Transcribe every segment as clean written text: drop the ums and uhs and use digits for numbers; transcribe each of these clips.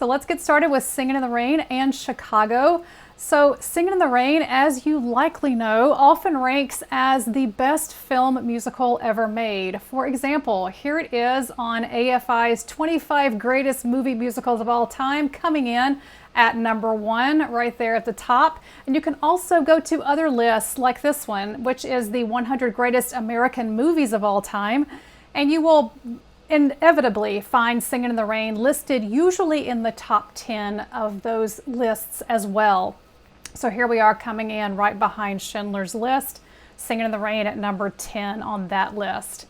So let's get started with Singin' in the Rain and Chicago. So Singin' in the Rain, as you likely know, often ranks as the best film musical ever made. For example, here it is on AFI's 25 greatest movie musicals of all time, coming in at #1 right there at the top. And you can also go to other lists like this one, which is the 100 greatest American movies of all time. And you will inevitably find Singin' in the Rain listed usually in the top 10 of those lists as well. So here we are coming in right behind Schindler's List, Singin' in the Rain at number 10 on that list.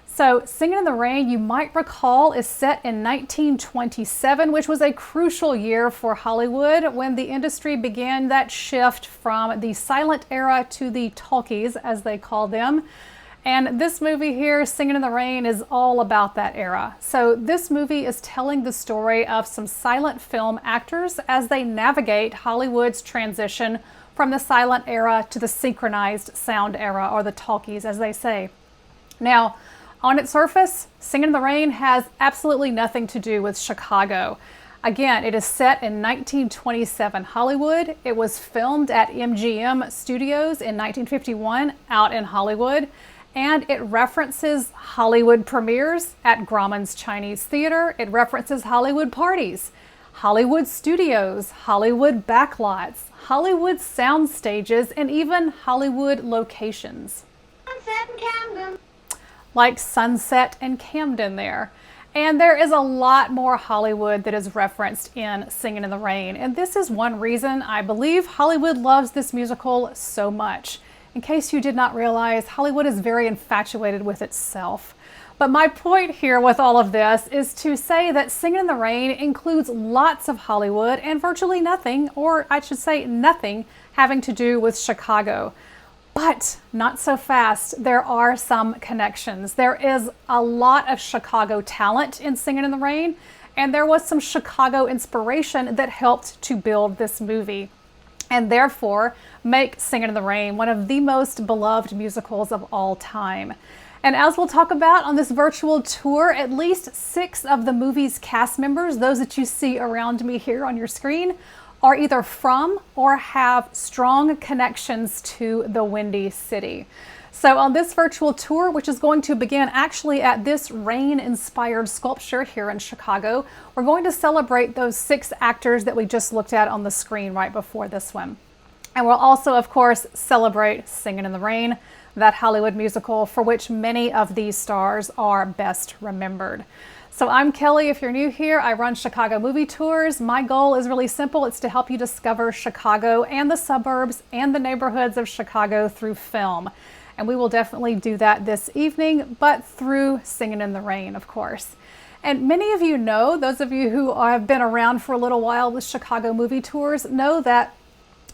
So Singin' in the Rain, you might recall, is set in 1927, which was a crucial year for Hollywood when the industry began that shift from the silent era to the talkies, as they call them. And this movie here, Singin' in the Rain, is all about that era. So this movie is telling the story of some silent film actors as they navigate Hollywood's transition from the silent era to the synchronized sound era, or the talkies, as they say. Now, on its surface, Singin' in the Rain has absolutely nothing to do with Chicago. Again, it is set in 1927 Hollywood. It was filmed at MGM Studios in 1951 out in Hollywood. And it references Hollywood premieres at Grauman's Chinese Theater. It references Hollywood parties, Hollywood studios, Hollywood backlots, Hollywood sound stages, and even Hollywood locations. Sunset and Camden. Like Sunset and Camden there. And there is a lot more Hollywood that is referenced in Singin' in the Rain. And this is one reason I believe Hollywood loves this musical so much. In case you did not realize, Hollywood is very infatuated with itself. But my point here with all of this is to say that Singin' in the Rain includes lots of Hollywood and virtually nothing, or I should say nothing, having to do with Chicago. But not so fast. There are some connections. There is a lot of Chicago talent in Singin' in the Rain, and there was some Chicago inspiration that helped to build this movie, and therefore make Singin' in the Rain one of the most beloved musicals of all time. And as we'll talk about on this virtual tour, at least 6 of the movie's cast members, those that you see around me here on your screen, are either from or have strong connections to the Windy City. So on this virtual tour, which is going to begin actually at this rain-inspired sculpture here in Chicago, we're going to celebrate those 6 actors that we just looked at on the screen right before this one. And we'll also, of course, celebrate Singin' in the Rain, that Hollywood musical for which many of these stars are best remembered. So I'm Kelly. If you're new here, I run Chicago movie tours. My goal is really simple. It's to help you discover Chicago and the suburbs and the neighborhoods of Chicago through film. And we will definitely do that this evening, but through Singin' in the Rain, of course. And many of you know, those of you who have been around for a little while with Chicago movie tours, know that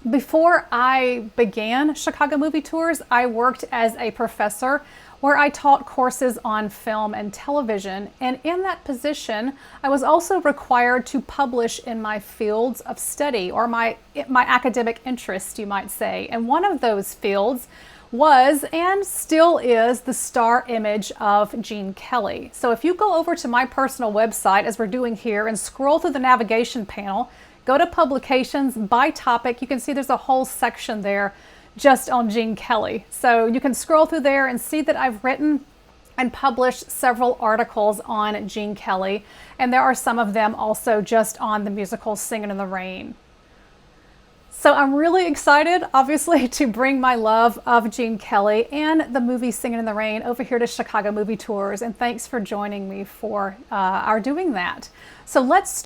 before I began Chicago movie tours, I worked as a professor where I taught courses on film and television. And in that position, I was also required to publish in my fields of study, or my academic interest, you might say. And one of those fields was and still is the star image of Gene Kelly. So if you go over to my personal website, as we're doing here, and scroll through the navigation panel, go to publications by topic, you can see there's a whole section there just on Gene Kelly. So you can scroll through there and see that I've written and published several articles on Gene Kelly, and there are some of them also just on the musical Singin' in the Rain. So I'm really excited, obviously, to bring my love of Gene Kelly and the movie Singin' in the Rain over here to Chicago Movie Tours, and thanks for joining me for our doing that. So let's